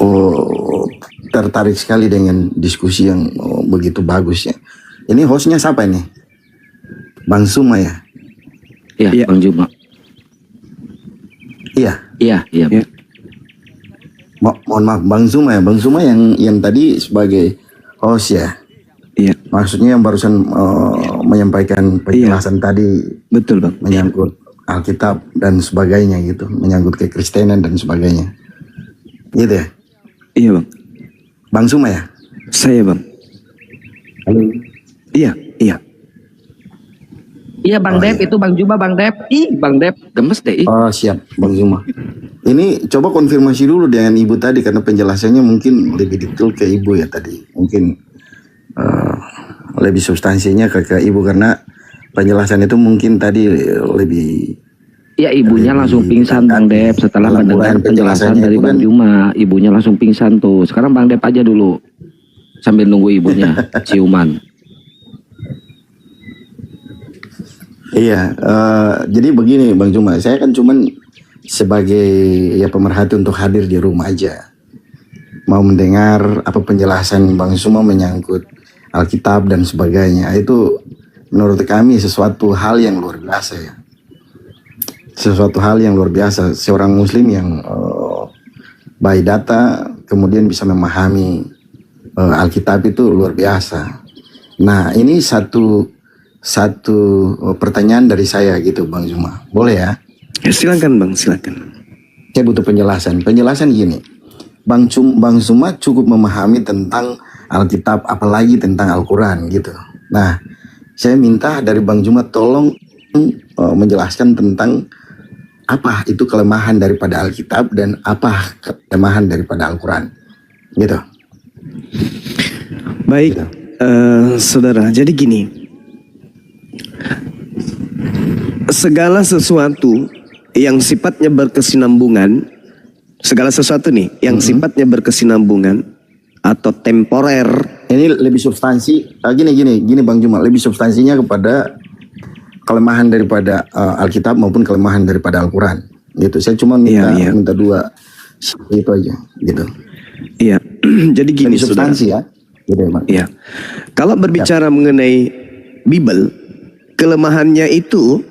Oh, tertarik sekali dengan diskusi yang begitu bagus ya. Ini hostnya siapa ini? Bang Suma ya? Iya, Bang Juma. Iya. Iya. Mohon maaf, Bang Suma ya. Bang Suma yang tadi sebagai host ya. Iya. Maksudnya yang barusan menyampaikan penjelasan tadi. Betul, Bang. Menyangkut Alkitab dan sebagainya gitu, menyangkut kekristenan dan sebagainya. Gitu ya? Iya, Bang. Bang Suma ya? Saya, Bang. Halo. Iya. Iya, Bang Dep, itu Bang Juma, Bang Dep. Bang Dep, gemes deh. Oh, siap, Bang Zuma. Ini coba konfirmasi dulu dengan Ibu tadi karena penjelasannya mungkin lebih detail ke Ibu ya tadi. Mungkin lebih substansinya ke Ibu karena penjelasan itu mungkin tadi lebih. Ya, ibunya langsung pingsan Bang Dep setelah mendengar penjelasan dari Bang Juma. Ibunya langsung pingsan tuh. Sekarang Bang Dep aja dulu sambil nunggu ibunya ciuman. Iya, jadi begini Bang Juma, saya kan cuman sebagai ya pemerhati untuk hadir di rumah aja. Mau mendengar apa penjelasan Bang Suma menyangkut Alkitab dan sebagainya. Itu menurut kami sesuatu hal yang luar biasa ya. Sesuatu hal yang luar biasa. Seorang muslim yang by data kemudian bisa memahami Alkitab itu luar biasa. Nah, ini satu pertanyaan dari saya gitu Bang Zuma. Boleh ya? Silakan, Bang, silakan. Saya butuh penjelasan. Penjelasan gini. Bang Zuma cukup memahami tentang Alkitab, apalagi tentang Al-Quran gitu. Nah, saya minta dari Bang Zuma tolong menjelaskan tentang apa itu kelemahan daripada Alkitab dan apa kelemahan daripada Al-Quran. Gitu. Baik, Gitu. Saudara. Jadi gini. Segala sesuatu yang sifatnya berkesinambungan, segala sesuatu nih yang sifatnya berkesinambungan atau temporer. Ini lebih substansi, gini Bang Juma, lebih substansinya kepada kelemahan daripada Alkitab maupun kelemahan daripada Al-Quran. Gitu. Saya cuma minta dua itu aja, gitu. Iya. Jadi gini, lebih substansi ya. Gitu, Bang. Iya. Kalau berbicara mengenai Bible, kelemahannya itu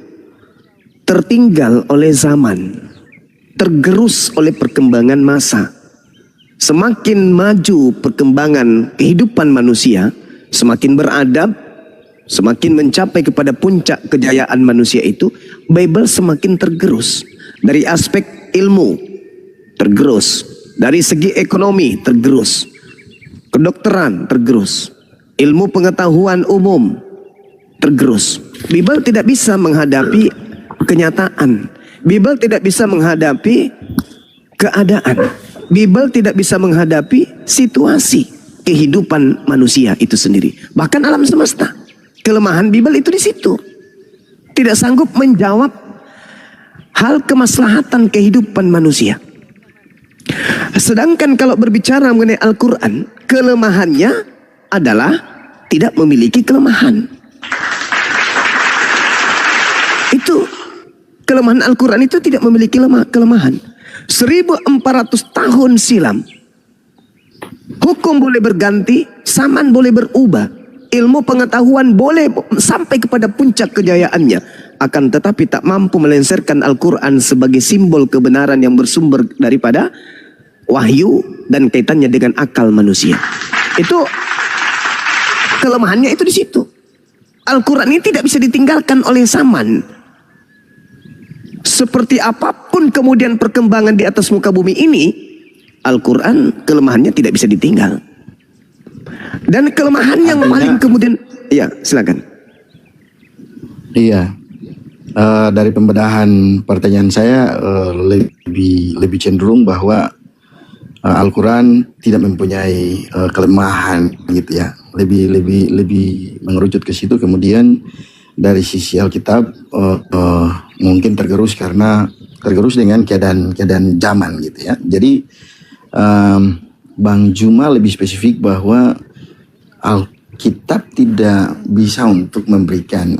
tertinggal oleh zaman, tergerus oleh perkembangan masa. Semakin maju perkembangan kehidupan manusia, semakin beradab, semakin mencapai kepada puncak kejayaan manusia itu, Bible semakin tergerus. Dari aspek ilmu, tergerus. Dari segi ekonomi, tergerus. Kedokteran, tergerus. Ilmu pengetahuan umum, tergerus. Bible tidak bisa menghadapi kenyataan. Bible tidak bisa menghadapi keadaan. Bible tidak bisa menghadapi situasi kehidupan manusia itu sendiri. Bahkan alam semesta. Kelemahan Bible itu di situ. Tidak sanggup menjawab hal kemaslahatan kehidupan manusia. Sedangkan kalau berbicara mengenai Al-Quran, kelemahannya adalah tidak memiliki kelemahan. Itu kelemahan Al-Quran itu tidak memiliki kelemahan. 1400 tahun silam hukum boleh berganti, zaman boleh berubah, ilmu pengetahuan boleh sampai kepada puncak kejayaannya, akan tetapi tak mampu melengsarkan Al-Quran sebagai simbol kebenaran yang bersumber daripada wahyu dan kaitannya dengan akal manusia. Itu kelemahannya itu di situ. Al-Quran ini tidak bisa ditinggalkan oleh zaman. Seperti apapun kemudian perkembangan di atas muka bumi ini, Al-Quran kelemahannya tidak bisa ditinggal. Dan kelemahan yang paling kemudian, ya silakan. Iya, dari pembedahan pertanyaan saya lebih cenderung bahwa Al-Quran tidak mempunyai kelemahan gitu ya. Lebih mengerucut ke situ. Kemudian dari sisi Alkitab mungkin tergerus dengan keadaan zaman gitu ya. Jadi Bang Juma lebih spesifik bahwa Alkitab tidak bisa untuk memberikan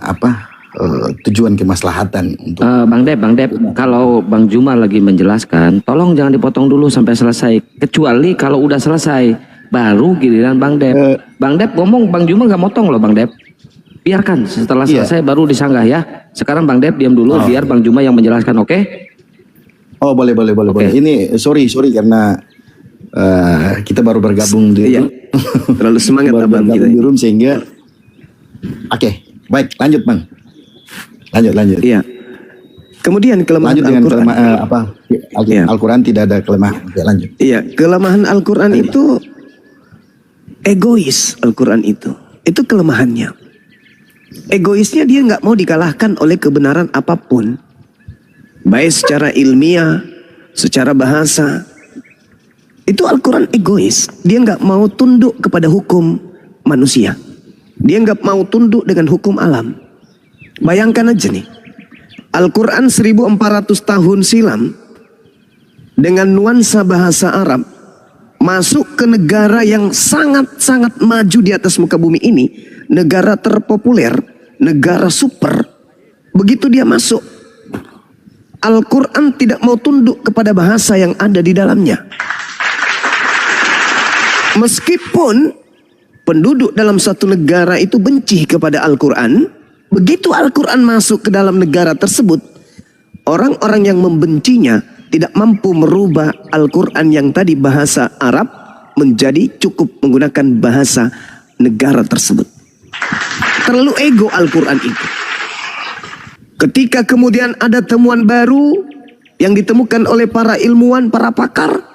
tujuan kemaslahatan untuk Bang Dep, kalau Bang Juma lagi menjelaskan, tolong jangan dipotong dulu sampai selesai. Kecuali kalau udah selesai, baru giliran Bang Dep. Bang Dep ngomong, Bang Juma nggak motong loh Bang Dep. Biarkan setelah selesai baru disanggah ya. Sekarang Bang Dep diam dulu, biar Bang Juma yang menjelaskan, oke? Oh boleh. Ini sorry karena kita baru bergabung di Iya. Terlalu semangat baru abang bergabung kita. di room sehingga oke, baik lanjut Bang. Lanjut. Iya. Kemudian kelemahan Lanjut dengan Al-Quran. Iya. Al-Quran tidak ada kelemahan. Oke, lanjut. Iya, kelemahan Al-Quran itu egois. Al-Quran itu kelemahannya. Egoisnya dia nggak mau dikalahkan oleh kebenaran apapun, baik secara ilmiah, secara bahasa. Itu Al-Quran egois. Dia nggak mau tunduk kepada hukum manusia. Dia nggak mau tunduk dengan hukum alam. Bayangkan aja nih, Al-Quran 1400 tahun silam dengan nuansa bahasa Arab masuk ke negara yang sangat-sangat maju di atas muka bumi ini, negara terpopuler, negara super. Begitu dia masuk, Al-Quran tidak mau tunduk kepada bahasa yang ada di dalamnya. Meskipun penduduk dalam satu negara itu benci kepada Al-Quran, begitu Al-Quran masuk ke dalam negara tersebut, orang-orang yang membencinya tidak mampu merubah Al-Quran yang tadi bahasa Arab menjadi cukup menggunakan bahasa negara tersebut. Terlalu ego Al-Quran itu. Ketika kemudian ada temuan baru yang ditemukan oleh para ilmuwan, para pakar,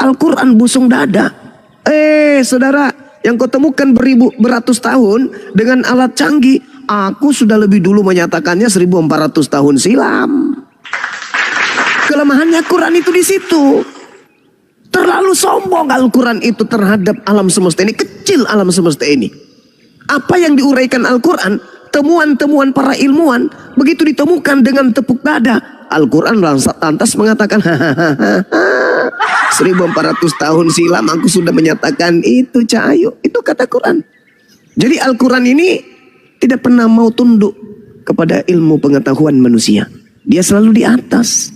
Al-Quran busung dada. Saudara, yang kau temukan beratus tahun dengan alat canggih, aku sudah lebih dulu menyatakannya 1400 tahun silam. Kelemahannya Quran itu di situ. Terlalu sombong Al-Quran itu terhadap alam semesta ini, kecil alam semesta ini. Apa yang diuraikan Al-Quran, temuan-temuan para ilmuwan, begitu ditemukan dengan tepuk dada, Al-Quran lantas mengatakan, 1400 tahun silam aku sudah menyatakan itu, Cahayu. Itu kata Quran. Jadi Al-Quran ini tidak pernah mau tunduk kepada ilmu pengetahuan manusia. Dia selalu di atas.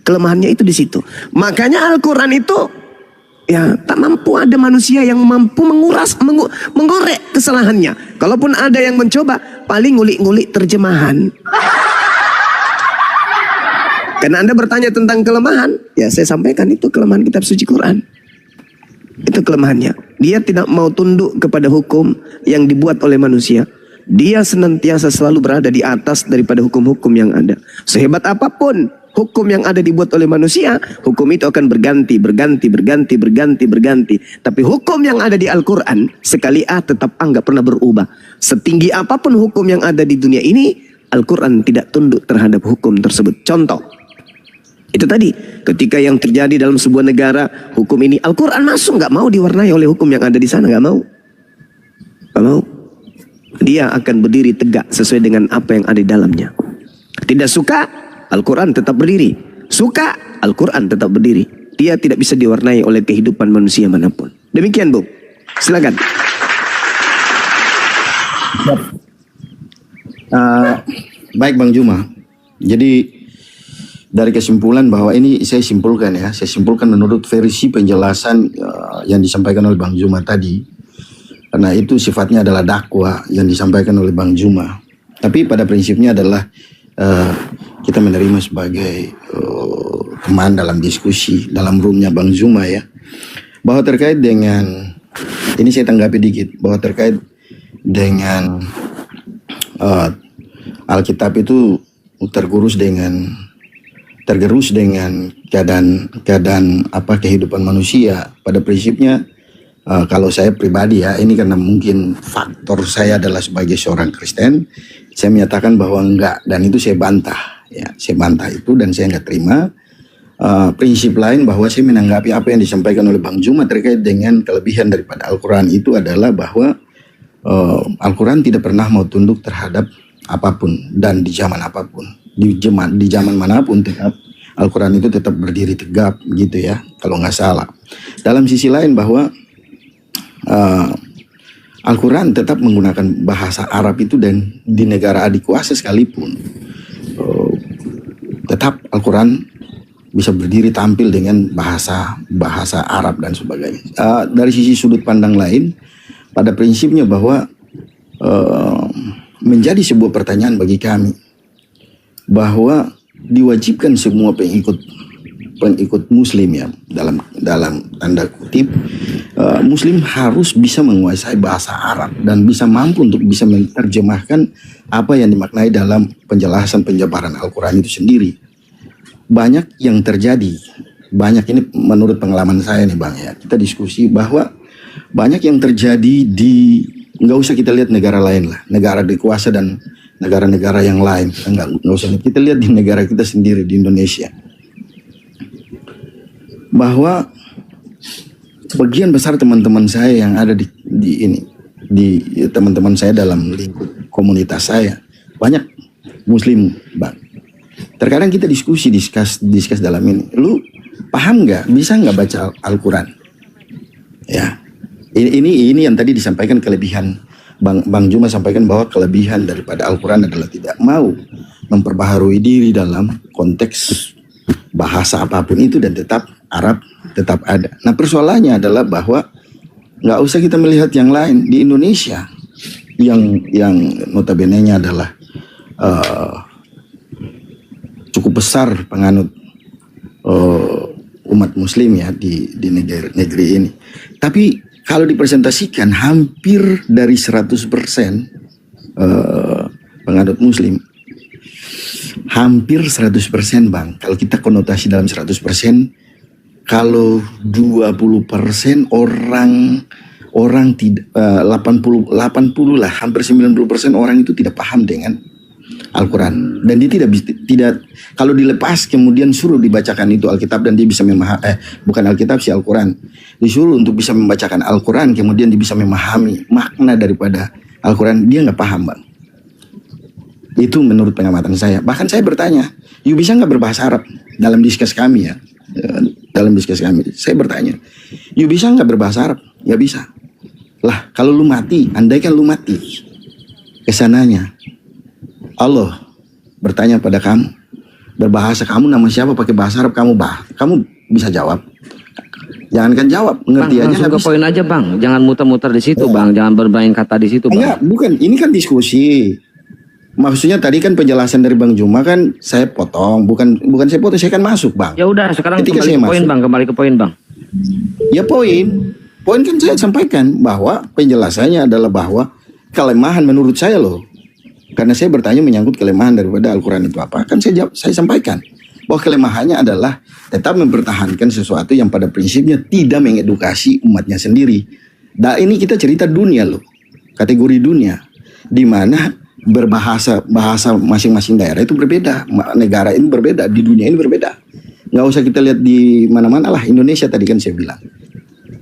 Kelemahannya itu di situ. Makanya Al-Quran itu ya tak mampu ada manusia yang mampu mengorek kesalahannya. Kalaupun ada yang mencoba, paling ngulik-ngulik terjemahan. Karena Anda bertanya tentang kelemahan, ya saya sampaikan itu kelemahan kitab suci Quran. Itu kelemahannya. Dia tidak mau tunduk kepada hukum yang dibuat oleh manusia. Dia senantiasa selalu berada di atas daripada hukum-hukum yang ada. Sehebat apapun hukum yang ada dibuat oleh manusia, hukum itu akan berganti. Tapi hukum yang ada di Al-Quran, sekali tetap nggak pernah berubah. Setinggi apapun hukum yang ada di dunia ini, Al-Quran tidak tunduk terhadap hukum tersebut. Contoh, itu tadi, ketika yang terjadi dalam sebuah negara, hukum ini Al-Quran masuk, nggak mau diwarnai oleh hukum yang ada di sana, nggak mau. Dia akan berdiri tegak sesuai dengan apa yang ada di dalamnya. Tidak suka, Al-Quran tetap berdiri. Suka, Al-Quran tetap berdiri. Dia tidak bisa diwarnai oleh kehidupan manusia manapun. Demikian, Bung. Silakan. Baik Bang Juma. Jadi dari kesimpulan bahwa ini saya simpulkan menurut versi penjelasan yang disampaikan oleh Bang Juma tadi, karena itu sifatnya adalah dakwah yang disampaikan oleh Bang Juma. Tapi pada prinsipnya adalah kita menerima sebagai teman dalam diskusi dalam roomnya Bang Juma ya, bahwa terkait dengan ini saya tanggapi dikit, bahwa terkait dengan Alkitab itu tergerus dengan keadaan kehidupan manusia. Pada prinsipnya kalau saya pribadi ya, ini karena mungkin faktor saya adalah sebagai seorang Kristen, saya menyatakan bahwa enggak, dan itu saya bantah ya, saya bantah itu dan saya enggak terima. Prinsip lain bahwa saya menanggapi apa yang disampaikan oleh Bang Juma terkait dengan kelebihan daripada Al-Quran itu adalah bahwa Al-Quran tidak pernah mau tunduk terhadap apapun dan di zaman apapun, di zaman manapun tetap Al-Quran itu tetap berdiri tegap gitu ya, kalau nggak salah. Dalam sisi lain bahwa Al-Quran tetap menggunakan bahasa Arab itu, dan di negara adik kuasa sekalipun tetap Al-Quran bisa berdiri tampil dengan bahasa Arab dan sebagainya. Dari sisi sudut pandang lain, pada prinsipnya bahwa menjadi sebuah pertanyaan bagi kami bahwa diwajibkan semua pengikut Muslim, ya, dalam tanda kutip, Muslim harus bisa menguasai bahasa Arab dan bisa mampu untuk bisa menerjemahkan apa yang dimaknai dalam penjelasan penjabaran Al-Quran itu sendiri. Banyak yang terjadi, banyak ini menurut pengalaman saya nih Bang, ya, kita diskusi bahwa banyak yang terjadi di, nggak usah kita lihat negara lain lah, negara dikuasa dan negara-negara yang lain, nggak usah, kita lihat di negara kita sendiri, di Indonesia, bahwa sebagian besar teman-teman saya yang ada di teman-teman saya dalam lingkup komunitas saya banyak Muslim, Bang. Terkadang kita diskus dalam ini, lu paham nggak, bisa nggak baca Al-Quran? Ya, ini yang tadi disampaikan kelebihan Bang Juma sampaikan, bahwa kelebihan daripada Al-Quran adalah tidak mau memperbaharui diri dalam konteks bahasa apapun itu, dan tetap Arab tetap ada. Nah, persoalannya adalah bahwa nggak usah kita melihat yang lain di Indonesia yang notabene-nya adalah cukup besar penganut umat Muslim, ya, di negeri ini. Tapi kalau dipresentasikan hampir dari 100% penganut Muslim, hampir 100%, Bang. Kalau kita konotasi dalam 100%, kalau 20% orang tidak, 80 lah, hampir 90% orang itu tidak paham dengan Al-Quran, dan dia tidak kalau dilepas kemudian suruh dibacakan itu Alkitab, dan dia bisa memahami, bukan Alkitab sih, Al-Quran, disuruh untuk bisa membacakan Al-Quran, kemudian dia bisa memahami makna daripada Al-Quran, dia nggak paham, Bang. Itu menurut pengamatan saya. Bahkan saya bertanya, you bisa nggak berbahasa Arab? Dalam diskusi kami, ya, dalam diskusi kami saya bertanya, you bisa nggak berbahasa Arab? Ya bisa. Lah, kalau lu mati, andaikan lu mati, kesananya Allah bertanya pada kamu, berbahasa kamu nama siapa, pakai bahasa Arab, kamu bisa jawab? Jangankan jawab, ngerti Bang, aja langsung nggak ke bisa. poin aja Bang, jangan muter-muter di situ Bang, jangan bermain kata di situ Bang. Enggak, bukan, ini kan diskusi. Maksudnya tadi kan penjelasan dari Bang Juma kan saya potong, bukan saya potong, saya kan masuk, Bang. Ya udah, sekarang Ketika kembali saya ke poin masuk, Bang, kembali ke poin Bang. ya poin kan saya sampaikan bahwa penjelasannya adalah bahwa kelemahan menurut saya loh. Karena saya bertanya menyangkut kelemahan daripada Al-Quran itu apa, kan saya sampaikan bahwa kelemahannya adalah tetap mempertahankan sesuatu yang pada prinsipnya tidak mengedukasi umatnya sendiri. Nah, ini kita cerita dunia loh, kategori dunia, di mana bahasa masing-masing daerah itu berbeda, negara ini berbeda, di dunia ini berbeda. Nggak usah kita lihat di mana-mana lah, Indonesia tadi kan saya bilang,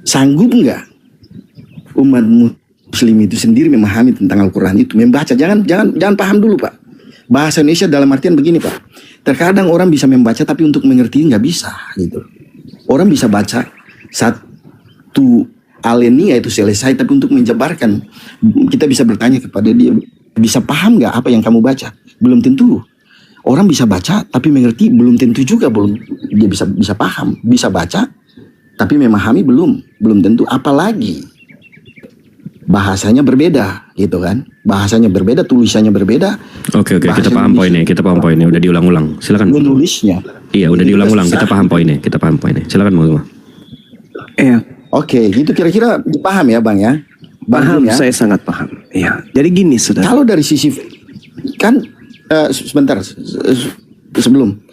sanggup nggak umat Muslim itu sendiri memahami tentang Al-Quran itu, membaca, jangan paham dulu Pak. Bahasa Indonesia dalam artian begini Pak, terkadang orang bisa membaca tapi untuk mengerti nggak bisa gitu. Orang bisa baca satu alenia itu selesai, tapi untuk menjabarkan, kita bisa bertanya kepada dia, bisa paham nggak apa yang kamu baca? Belum tentu. Orang bisa baca tapi mengerti, belum tentu juga, dia bisa paham, bisa baca tapi memahami belum tentu, apalagi bahasanya berbeda gitu kan, bahasanya berbeda, tulisannya berbeda. Oke, kita paham poinnya, udah diulang-ulang, silakan. Menulisnya, Iya, udah diulang-ulang, kita paham poinnya, silakan Bang Zuma. Iya, oke, gitu kira-kira paham ya Bang ya? paham, Ya? saya sangat paham. Iya, jadi gini saudara. Kalau dari sisi kan sebentar sebelum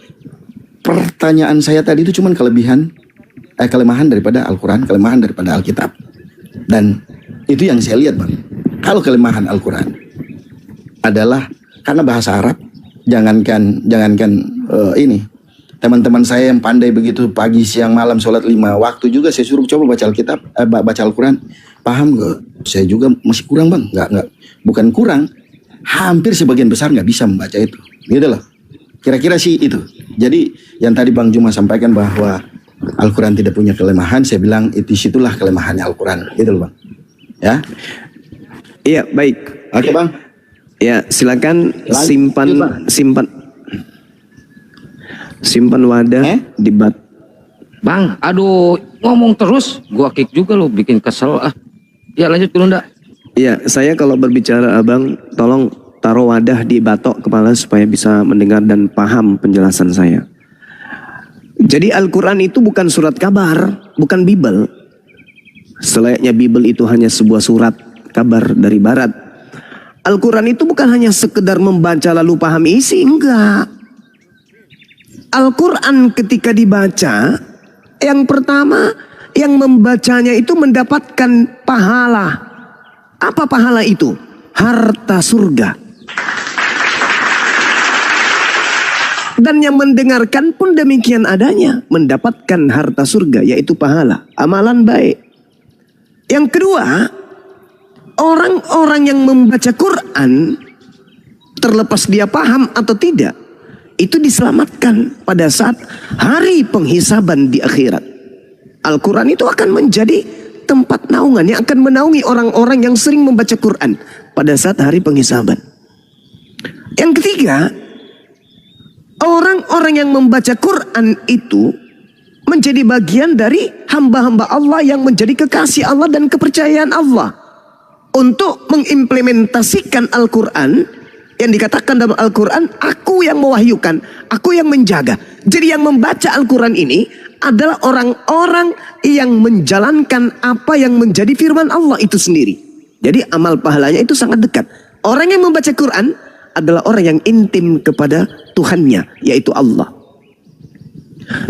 pertanyaan saya tadi itu cuman kelemahan daripada Al-Quran, kelemahan daripada Alkitab, dan itu yang saya lihat Bang. Kalau kelemahan Al-Quran adalah karena bahasa Arab, jangankan ini, teman-teman saya yang pandai begitu pagi siang malam sholat 5 waktu juga saya suruh coba baca Alkitab, baca Al-Quran, paham gak? Saya juga masih kurang Bang, nggak, bukan kurang, hampir sebagian besar nggak bisa membaca itu, gitu loh. Kira-kira sih itu. Jadi yang tadi Bang Juma sampaikan bahwa Al-Quran tidak punya kelemahan, saya bilang itu situlah kelemahannya Al-Quran, gitu loh Bang. Ya. Iya, baik. Oke bang. Ya, silakan simpan Lanjut, Pak. simpan wadah di bat. Bang, aduh, ngomong terus, gua kick juga lo, bikin kesel. Ya lanjut dulu ndak. Iya, saya kalau berbicara abang, tolong taruh wadah di batok kepala supaya bisa mendengar dan paham penjelasan saya. Jadi Al-Quran itu bukan surat kabar, bukan Bible. Selayaknya Bible itu hanya sebuah surat kabar dari barat. Al-Quran itu bukan hanya sekedar membaca lalu paham isi, enggak. Al-Quran ketika dibaca, yang pertama yang membacanya itu mendapatkan pahala. Apa pahala itu? Harta surga. Dan yang mendengarkan pun demikian adanya, mendapatkan harta surga, yaitu pahala, amalan baik. Yang kedua, orang-orang yang membaca Quran, terlepas dia paham atau tidak, itu diselamatkan pada saat hari penghisaban di akhirat. Al-Quran itu akan menjadi tempat naungan yang akan menaungi orang-orang yang sering membaca Quran pada saat hari penghisaban. Yang ketiga, orang-orang yang membaca Quran itu menjadi bagian dari hamba-hamba Allah yang menjadi kekasih Allah dan kepercayaan Allah. Untuk mengimplementasikan Al-Quran, yang dikatakan dalam Al-Quran, aku yang mewahyukan, aku yang menjaga. Jadi yang membaca Al-Quran ini adalah orang-orang yang menjalankan apa yang menjadi firman Allah itu sendiri. Jadi amal pahalanya itu sangat dekat. Orang yang membaca Quran adalah orang yang intim kepada Tuhannya, yaitu Allah.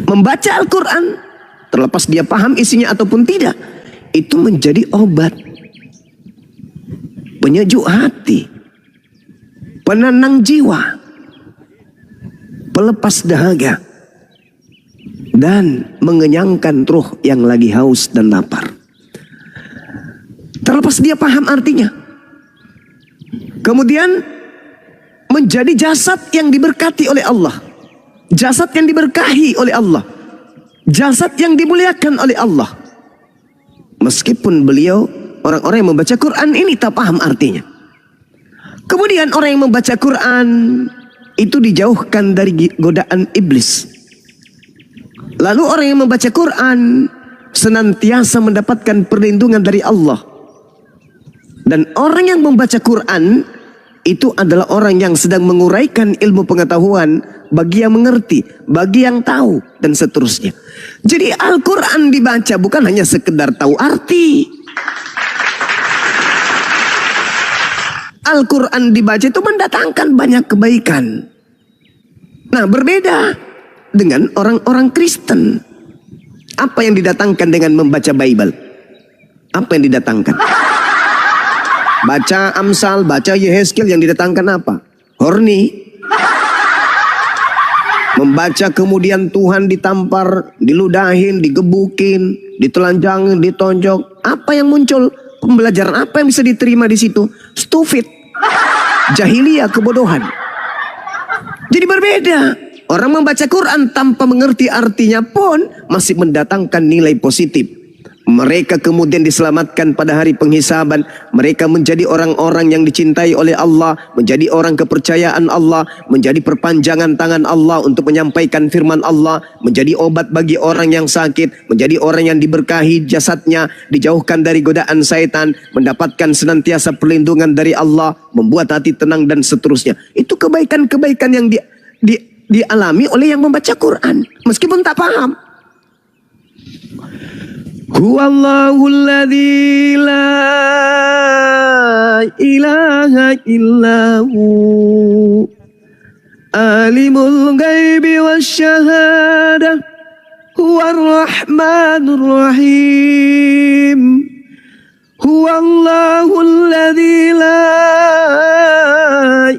Membaca Al-Quran, terlepas dia paham isinya ataupun tidak, itu menjadi obat, penyejuk hati, penenang jiwa, pelepas dahaga, dan mengenyangkan ruh yang lagi haus dan lapar. Terlepas dia paham artinya. Kemudian menjadi jasad yang diberkati oleh Allah, jasad yang diberkahi oleh Allah, jasad yang dimuliakan oleh Allah. Meskipun beliau, orang-orang yang membaca Quran ini tak paham artinya. Kemudian orang yang membaca Quran itu dijauhkan dari godaan iblis. Lalu orang yang membaca Quran senantiasa mendapatkan perlindungan dari Allah. Dan orang yang membaca Quran itu adalah orang yang sedang menguraikan ilmu pengetahuan bagi yang mengerti, bagi yang tahu, dan seterusnya. Jadi Al-Quran dibaca bukan hanya sekedar tahu arti. Al-Quran dibaca itu mendatangkan banyak kebaikan. Nah, berbeda dengan orang-orang Kristen. Apa yang didatangkan dengan membaca Bible? Apa yang didatangkan? Baca Amsal, baca Yehezkiel, yang didatangkan apa? Horny. Membaca kemudian Tuhan ditampar, diludahin, digebukin, ditelanjangin, ditonjok. Apa yang muncul? Pembelajaran apa yang bisa diterima di situ? Stupid. Jahiliyah, kebodohan. Jadi berbeda. Orang membaca Quran tanpa mengerti artinya pun masih mendatangkan nilai positif. Mereka kemudian diselamatkan pada hari penghisaban. Mereka menjadi orang-orang yang dicintai oleh Allah, menjadi orang kepercayaan Allah, menjadi perpanjangan tangan Allah untuk menyampaikan firman Allah, menjadi obat bagi orang yang sakit, menjadi orang yang diberkahi jasadnya, dijauhkan dari godaan syaitan, mendapatkan senantiasa perlindungan dari Allah, membuat hati tenang, dan seterusnya. Itu kebaikan-kebaikan yang dialami oleh yang membaca Quran meskipun tak paham. Huwallahul ladzi la ilaha illahu alimul ghaibi wasyahadah huwar rahmanur rahim. Huwallahul ladzi la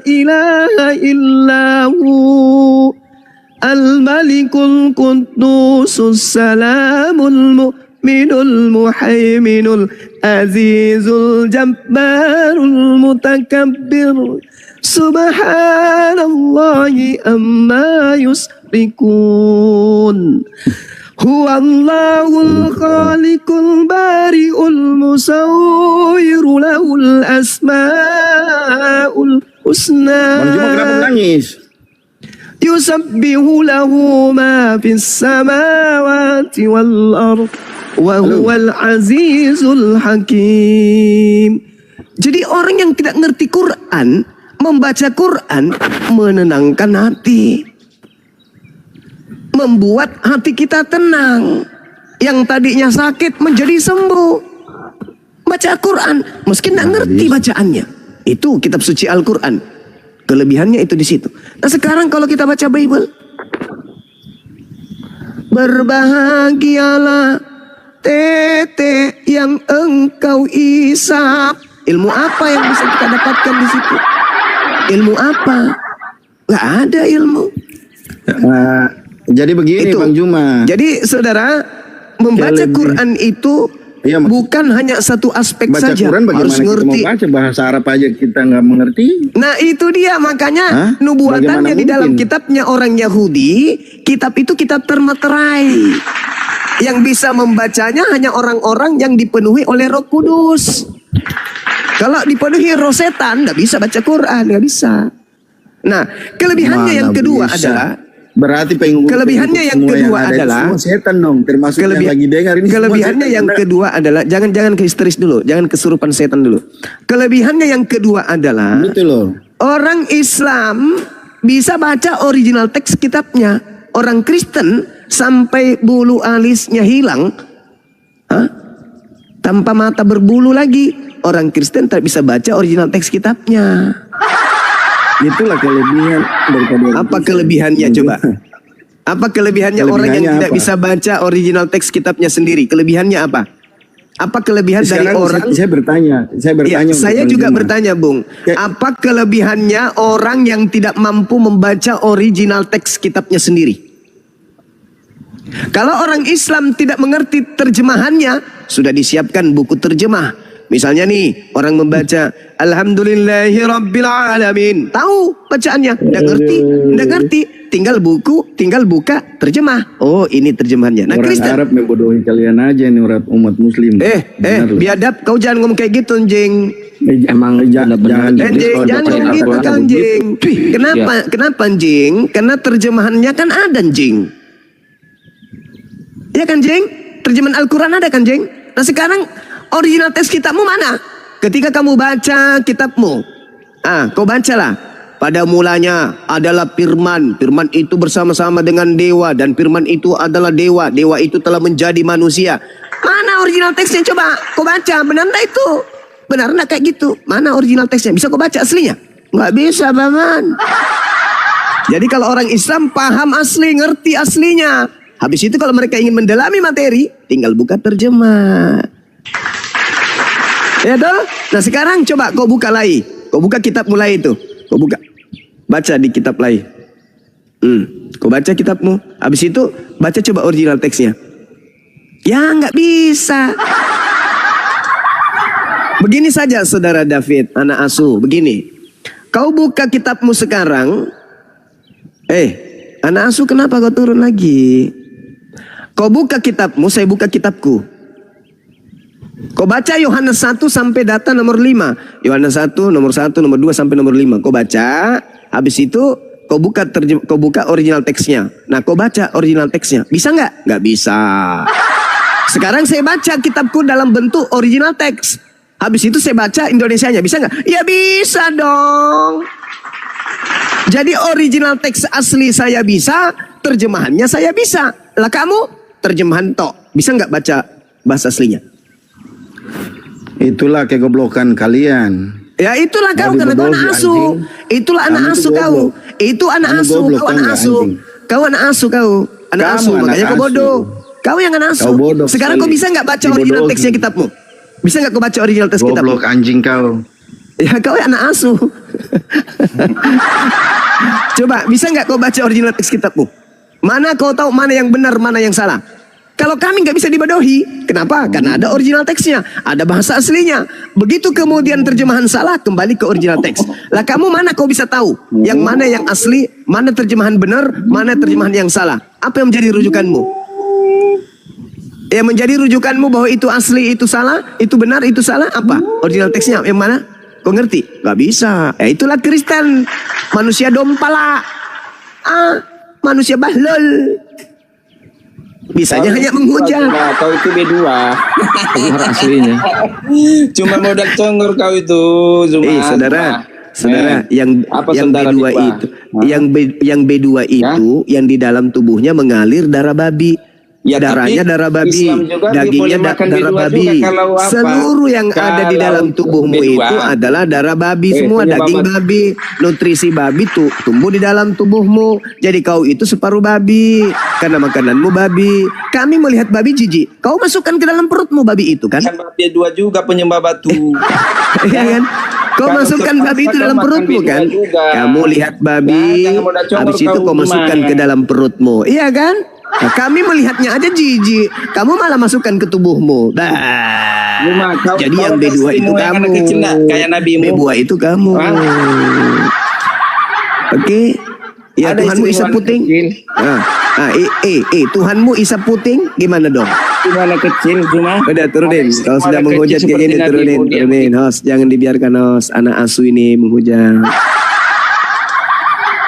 ilaha illahu al-malikul qudusus salamul mu'minul muhaiminul azizul jabbarul mutakabbir subhanallahi amma yusrikun. Huwallahul khaliqul bari'ul musawwiru lahul asma Bang Juma kenapa menangis? Yusabbihu lahu ma fis samawati wal ard wa huwal azizul hakim. Jadi orang yang tidak ngerti Quran, membaca Quran menenangkan hati, membuat hati kita tenang. Yang tadinya sakit menjadi sembuh. Baca Quran, meski tidak ngerti bacaannya. Itu kitab suci Al-Quran. Kelebihannya itu di situ. Nah sekarang kalau kita baca Bible, berbahagialah tete yang engkau isap. Ilmu apa yang bisa kita dapatkan di situ? Ilmu apa? Gak ada ilmu. Jadi begini Itu. Bang Juma. Jadi saudara, membaca Lebih- Quran itu Iya, bukan hanya satu aspek Baca saja, Quran bagaimana harus kita ngerti. mau baca bahasa Arab aja kita nggak mengerti. Nah itu dia makanya Hah? nubuatannya Bagaimana di dalam mungkin? kitabnya orang Yahudi, kitab itu kitab termeterai. Yang bisa membacanya hanya orang-orang yang dipenuhi oleh Roh Kudus. Kalau dipenuhi roh setan, nggak bisa baca Quran, nggak bisa. Nah, kelebihannya Mana yang kedua bisa. adalah Berarti kelebihannya yang semua kedua ada itu adalah- semua setan dong, termasuk yang lagi dengar ini. semua kelebihannya setan. yang Benar. kedua adalah jangan ke histeris dulu, jangan kesurupan setan dulu. Kelebihannya yang kedua adalah Gitu loh. orang Islam bisa baca original teks kitabnya. Orang Kristen sampai bulu alisnya hilang, tanpa mata berbulu lagi. Orang Kristen tak bisa baca original teks kitabnya. Itulah kelebihan daripada orang Apa Kristen. kelebihannya coba? Apa kelebihannya orang yang Kelebihannya tidak apa? bisa baca original teks kitabnya sendiri? Kelebihannya apa? Apa kelebihan dari Sekarang orang? saya bertanya, Ya, untuk saya Bang juga Juma. bertanya, Bung. Kayak- Apa kelebihannya orang yang tidak mampu membaca original teks kitabnya sendiri? Kalau orang Islam tidak mengerti terjemahannya, sudah disiapkan buku terjemah. Misalnya nih, orang membaca Alhamdulillahirabbil alamin. Tahu bacaannya? Enggak ngerti. Tinggal buka terjemah. Oh, ini terjemahannya. Nah, Orang Kristen. Arab membodohi kalian aja nih umat Muslim. Benar loh. Biadab, kau jangan ngomong kayak gitu, Jeng. Emang benar-benar jangan Jeng, kalau jangan baca ngomong gitu Al-Quran kan, Jeng. Kenapa, Jeng? Karena terjemahannya kan ada, Jeng. Iya kan, Jeng? Terjemahan Al-Quran ada kan, Jeng? Nah, sekarang original teks kitabmu mana? Ketika kamu baca kitabmu, kau bacalah. Pada mulanya adalah firman. Firman itu bersama-sama dengan dewa. Dan firman itu adalah dewa. Dewa itu telah menjadi manusia. Mana original teksnya? Coba kau baca. Benar enggak itu? Benar enggak kayak gitu? Mana original teksnya? Bisa kau baca aslinya? Nggak bisa, Baman. Jadi kalau orang Islam paham asli, ngerti aslinya. Habis itu kalau mereka ingin mendalami materi, tinggal buka terjemah. Ya toh? Nah sekarang coba kau buka lagi. Kau buka kitab mulai itu. Kau buka. Baca di kitab lain. Kau baca kitabmu. Habis itu baca coba original teksnya. Ya nggak bisa. Begini saja saudara David, anak asuh. Begini. Kau buka kitabmu sekarang. Anak asuh kenapa kau turun lagi? Kau buka kitabmu, saya buka kitabku. Kau baca Yohanes 1 sampai data nomor 5. Yohanes 1, nomor 1, nomor 2 sampai nomor 5. Kau baca, habis itu kau buka original teksnya. Nah, kau baca original teksnya. Bisa nggak? Nggak bisa. Sekarang saya baca kitabku dalam bentuk original teks. Habis itu saya baca Indonesianya. Bisa nggak? Ya bisa dong. Jadi original teks asli saya bisa, terjemahannya saya bisa. Lah kamu terjemahan tok. Bisa nggak baca bahasa aslinya? Itulah kegoblokan kalian. Ya itulah kau karena kau anak asuh. Itulah anak asuh kau. Itu anak asuh, kau anak asuh. Kau anak asuh kau. Anak asuh, makanya kau bodoh. Kau yang anak asuh. Kau bodoh Sekarang sekali. kau bisa nggak baca original Dibodohi. teksnya kitabmu? Bisa nggak kau baca original teks kitabmu? Goblok anjing kau. Ya kau anak asuh. Coba bisa nggak kau baca original teks kitabmu? Mana kau tahu mana yang benar, mana yang salah? Kalau kami nggak bisa dibodohi, kenapa? Karena ada original teksnya, ada bahasa aslinya. Begitu kemudian terjemahan salah, kembali ke original teks. Lah kamu mana kau bisa tahu yang mana yang asli, mana terjemahan benar, mana terjemahan yang salah? Apa yang menjadi rujukanmu? Yang menjadi rujukanmu bahwa itu asli, itu salah, itu benar, itu salah, apa? Original teksnya yang mana? Kau Kau ngerti? Gak bisa. Itulah Kristen. Manusia dompala. Manusia bahlul. Bisanya hanya menghujat. Nah, kau itu B2. Dengar aslinya. Cuma modal congor kau itu, Zuma. Saudara, yang Apa yang saudara B2 Dipa? itu, yang B2 itu yang di dalam tubuhnya mengalir darah babi. Ya, Darahnya tapi darah babi, Islam juga dagingnya boleh makan darah B2 babi. juga kalau apa? Seluruh yang ada di Kalau dalam tubuhmu B2. itu adalah darah babi semua, penyebab daging babi, nutrisi babi tuh tumbuh di dalam tubuhmu. Jadi kau itu separuh babi karena makananmu babi. Kami melihat babi jijik. Kau masukkan ke dalam perutmu babi itu kan? Kan B2 juga penyembah batu. Iya kan? Kau Kalau masukkan terpaksa babi itu kau dalam makan perutmu B2 kan? juga. Kamu lihat babi, Jangan mudah congor habis itu kau kau masukkan gimana? ke dalam perutmu. Iya kan? Nah, kami melihatnya aja jijik. Kamu malah masukkan ke tubuhmu. Cuma kau- Jadi kau yang B2 itu testimoni yang kamu. anak kecil nak, kayak nabimu. B2 itu kamu. Hah? Oke. Ya Ada Tuhanmu istimewa isap anak puting. kecil. Tuhanmu isap puting gimana dong? Cuma anak kecil cuma. Udah turunin. Ada Kalau sudah anak menghujat kecil kayak gini seperti turunin, nabimu, dia turunin. Host, jangan dibiarkan host. Anak asuh ini menghujat.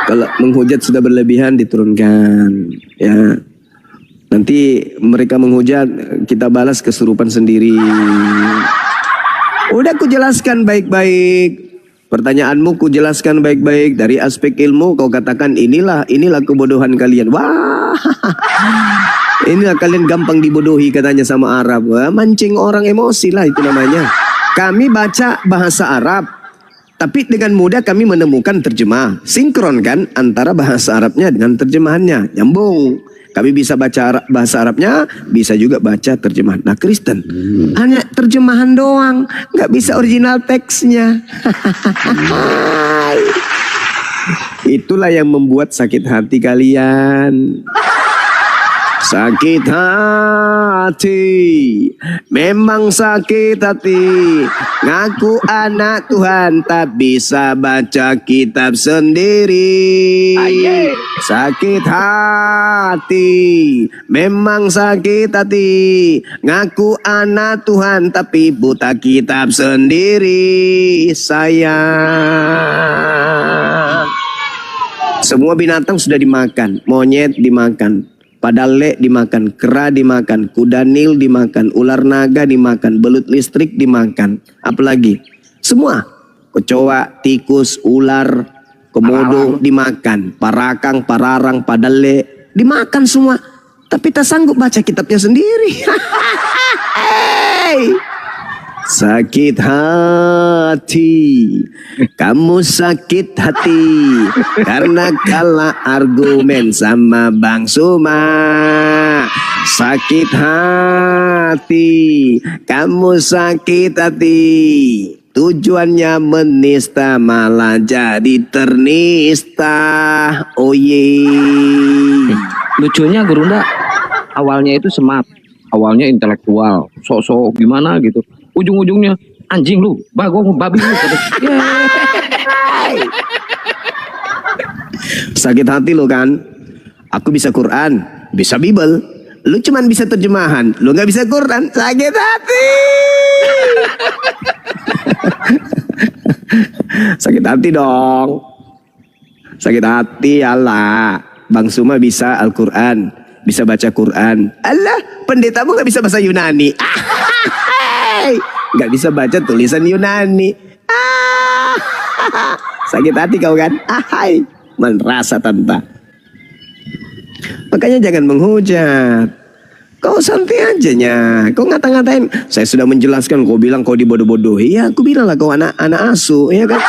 Kalau menghujat sudah berlebihan diturunkan. Ya. Nanti mereka menghujat, kita balas kesurupan sendiri. Udah ku jelaskan baik-baik. Pertanyaanmu ku jelaskan baik-baik dari aspek ilmu. Kau katakan inilah kebodohan kalian. Wah, inilah kalian gampang dibodohi katanya sama Arab. Wah, mancing orang emosi lah itu namanya. Kami baca bahasa Arab, tapi dengan mudah kami menemukan terjemah. Sinkron kan antara bahasa Arabnya dengan terjemahannya. Nyambung. Kami bisa baca bahasa Arabnya, bisa juga baca terjemahan. Nah Kristen, hanya terjemahan doang, nggak bisa original teksnya. Itulah yang membuat sakit hati kalian. Sakit hati, memang sakit hati. Ngaku anak Tuhan tak bisa baca kitab sendiri. Sakit hati, memang sakit hati. Ngaku anak Tuhan tapi buta kitab sendiri. Sayang. Semua binatang sudah dimakan, monyet dimakan. Padale dimakan, kera dimakan, kuda nil dimakan, ular naga dimakan, belut listrik dimakan. Apalagi? Semua. Kecoa, tikus, ular, komodo dimakan. Parakang, pararang, padale dimakan semua. Tapi tak sanggup baca kitabnya sendiri. Sakit hati, kamu sakit hati karena kalah argumen sama Bang Suma. Sakit hati, kamu sakit hati. Tujuannya menista malah jadi ternista. Oh ye. Lucunya Gurunda awalnya itu semap, awalnya intelektual, sok-sok gimana gitu. Ujung-ujungnya anjing lu, bagong, babi lu. Sakit hati lo kan? Aku bisa Quran, bisa Bible. Lu cuman bisa terjemahan, lu nggak bisa Quran. Sakit hati. Sakit hati dong. Sakit hati Allah. Bang Suma bisa Al-Quran, bisa baca Quran. Allah, pendetamu nggak bisa bahasa Yunani. Nggak bisa baca tulisan Yunani. Sakit hati kau kan? Merasa tanta. Makanya jangan menghujat. Kau santai aja nya. Kau ngata-ngatain. Saya sudah menjelaskan. Kau bilang kau dibodoh-bodohi. Ya aku bilang lah kau anak asuh. Ya kan?